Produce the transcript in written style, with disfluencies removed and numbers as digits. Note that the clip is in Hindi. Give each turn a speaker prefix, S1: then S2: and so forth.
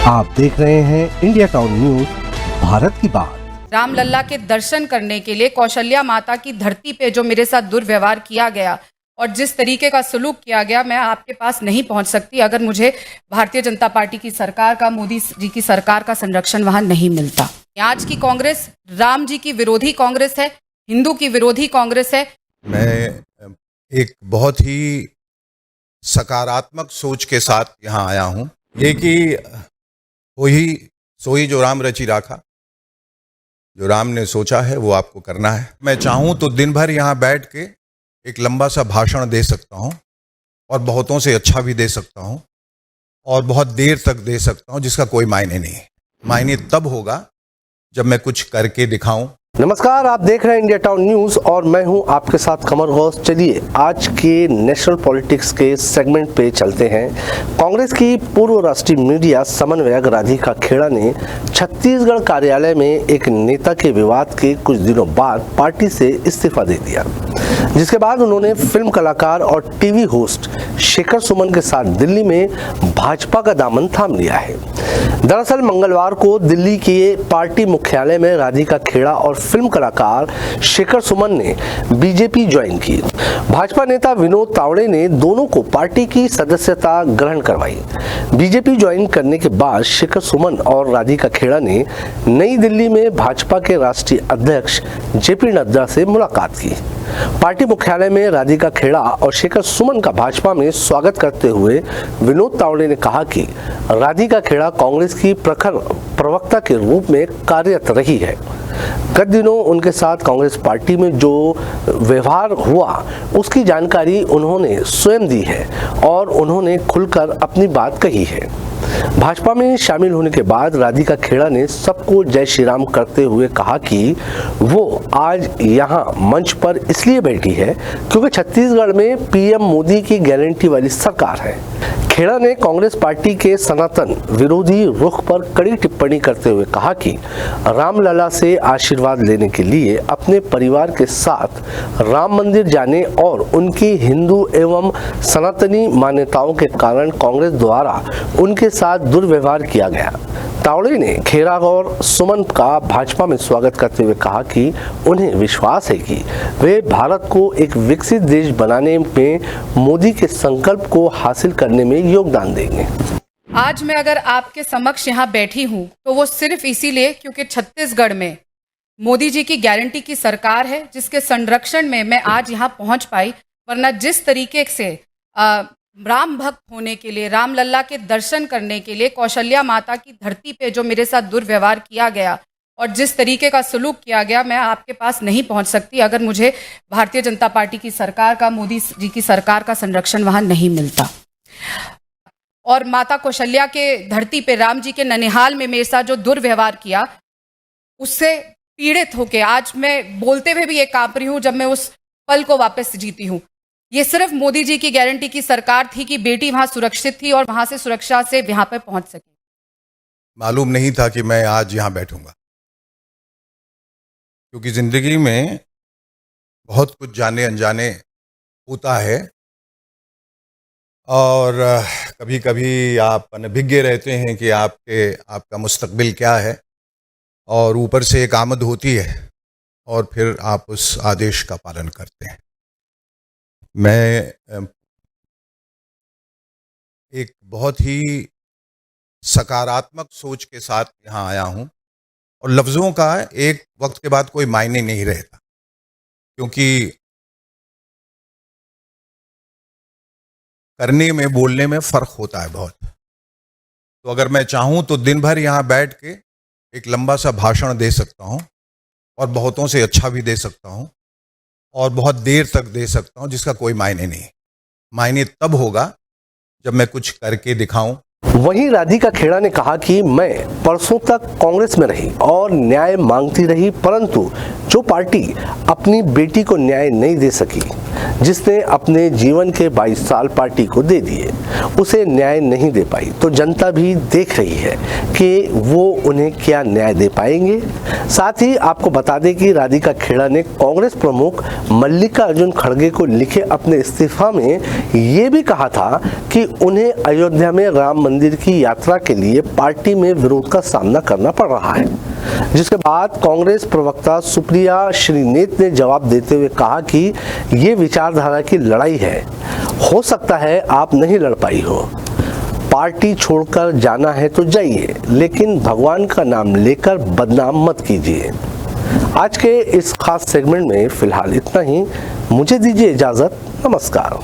S1: आप देख रहे हैं इंडिया टाउन न्यूज, भारत की बात।
S2: रामलला के दर्शन करने के लिए कौशल्या माता की धरती पे जो मेरे साथ दुर्व्यवहार किया गया और जिस तरीके का सलूक किया गया, मैं आपके पास नहीं पहुंच सकती अगर मुझे भारतीय जनता पार्टी की सरकार का, मोदी जी की सरकार का संरक्षण वहां नहीं मिलता। आज की कांग्रेस राम जी की विरोधी कांग्रेस है, हिंदू की विरोधी कांग्रेस है।
S3: मैं एक बहुत ही सकारात्मक सोच के साथ यहाँ आया हूँ, ये कि वही सोई जो राम रचि राखा, जो राम ने सोचा है वो आपको करना है। मैं चाहूँ तो दिन भर यहाँ बैठ के एक लंबा सा भाषण दे सकता हूँ और बहुतों से अच्छा भी दे सकता हूँ और बहुत देर तक दे सकता हूँ, जिसका कोई मायने नहीं है। मायने तब होगा जब मैं कुछ करके दिखाऊं।
S1: नमस्कार, आप देख रहे हैं इंडिया टाउन न्यूज और मैं हूं आपके साथ कमर गौस। चलिए आज के नेशनल पॉलिटिक्स के सेगमेंट पे चलते हैं। कांग्रेस की पूर्व राष्ट्रीय मीडिया समन्वयक राधिका खेड़ा ने छत्तीसगढ़ कार्यालय में एक नेता के विवाद के कुछ दिनों बाद पार्टी से इस्तीफा दे दिया, जिसके बाद उन्होंने फिल्म कलाकार और टीवी होस्ट शेखर सुमन के साथ दिल्ली में भाजपा का दामन थाम लिया है। दरअसल मंगलवार को दिल्ली के पार्टी मुख्यालय में राधिका खेड़ा और फिल्म कलाकार शेखर सुमन ने बीजेपी ज्वाइन की। भाजपा नेता विनोद तावड़े ने दोनों को पार्टी की सदस्यता ग्रहण करवाई। बीजेपी ज्वाइन करने के बाद शेखर सुमन और राधिका खेड़ा ने नई दिल्ली में भाजपा के राष्ट्रीय अध्यक्ष जेपी नड्डा से मुलाकात की। पार्टी मुख्यालय में राधिका खेड़ा और शेखर सुमन का भाजपा में स्वागत करते हुए विनोद तावड़े ने कहा कि राधिका खेड़ा कांग्रेस की प्रखर प्रवक्ता के रूप में कार्यरत रही है। गत दिनों उनके साथ कांग्रेस पार्टी में जो व्यवहार हुआ उसकी जानकारी उन्होंने स्वयं दी है और उन्होंने खुलकर अपनी बात कही है। भाजपा में शामिल होने के बाद राधिका खेड़ा ने सबको जय श्री राम करते हुए कहा कि वो आज यहाँ मंच पर इसलिए बैठी है क्योंकि छत्तीसगढ़ में पीएम मोदी की गारंटी वाली सरकार है। खेड़ा ने कांग्रेस पार्टी के सनातन विरोधी रुख पर कड़ी टिप्पणी करते हुए कहा कि रामलला से आशीर्वाद लेने के लिए अपने परिवार के साथ राम मंदिर जाने और उनकी हिंदू एवं सनातनी मान्यताओं के कारण कांग्रेस द्वारा उनके साथ दुर्व्यवहार किया गया। तावड़े ने खेड़ा और सुमन का भाजपा में स्वागत करते हुए कहा कि उन्हें विश्वास है कि वे भारत को एक विकसित देश बनाने में मोदी के संकल्प को हासिल करने में योगदान देंगे।
S2: आज मैं अगर आपके समक्ष यहाँ बैठी हूँ तो वो सिर्फ इसीलिए क्योंकि छत्तीसगढ़ में मोदी जी की गारंटी की सरकार है, जिसके संरक्षण में मैं आज यहाँ पहुँच पाई। वरना जिस तरीके से राम भक्त होने के लिए, रामलला के दर्शन करने के लिए कौशल्या माता की धरती पे जो मेरे साथ दुर्व्यवहार किया गया और जिस तरीके का सलूक किया गया, मैं आपके पास नहीं पहुंच सकती अगर मुझे भारतीय जनता पार्टी की सरकार का, मोदी जी की सरकार का संरक्षण वहां नहीं मिलता। और माता कौशल्या के धरती पे राम जी के ननिहाल में मेरे साथ जो दुर्व्यवहार किया, उससे पीड़ित होके आज मैं बोलते हुए भी ये कांप रही हूँ जब मैं उस पल को वापस जीती हूँ। ये सिर्फ मोदी जी की गारंटी की सरकार थी कि बेटी वहां सुरक्षित थी और वहां से सुरक्षा से यहाँ पे पहुंच सकी।
S3: मालूम नहीं था कि मैं आज यहाँ बैठूंगा, क्योंकि जिंदगी में बहुत कुछ जाने अनजाने होता है और कभी कभी आप अनभिज्ञ रहते हैं कि आपका मुस्तकबिल क्या है, और ऊपर से एक आमद होती है और फिर आप उस आदेश का पालन करते हैं। मैं एक बहुत ही सकारात्मक सोच के साथ यहाँ आया हूँ और लफ्ज़ों का एक वक्त के बाद कोई मायने नहीं रहता, क्योंकि करने में, बोलने में फ़र्क होता है बहुत। तो अगर मैं चाहूँ तो दिन भर यहाँ बैठ के एक लंबा सा भाषण दे सकता हूँ और बहुतों से अच्छा भी दे सकता हूँ और बहुत देर तक दे सकता हूँ, जिसका कोई मायने नहीं। मायने तब होगा जब मैं कुछ करके दिखाऊं।
S1: वहीं राधिका खेड़ा ने कहा कि मैं परसों तक कांग्रेस में रही और न्याय मांगती रही, परंतु जो पार्टी अपनी बेटी को न्याय नहीं दे सकी, जिसने अपने जीवन के 22 साल पार्टी को दे दिए, उसे न्याय नहीं दे पाई, तो जनता भी देख रही है कि वो उन्हें क्या न्याय दे पाएंगे। साथ ही आपको बता दें कि राधिका खेड़ा ने कांग्रेस प्रमुख मल्लिकार्जुन खड़गे को लिखे अपने इस्तीफा में ये भी कहा था कि उन्हें अयोध्या में राम मंदिर की यात्रा के लिए पार्टी में विरोध का सामना करना पड़ रहा है, जिसके बाद कांग्रेस प्रवक्ता सुप्रिया श्रीनेत ने जवाब देते हुए कहा कि ये विचारधारा की लड़ाई है, हो सकता है आप नहीं लड़ पाई हो, पार्टी छोड़कर जाना है तो जाइए, लेकिन भगवान का नाम लेकर बदनाम मत कीजिए। आज के इस खास सेगमेंट में फिलहाल इतना ही। मुझे दीजिए इजाजत। नमस्कार।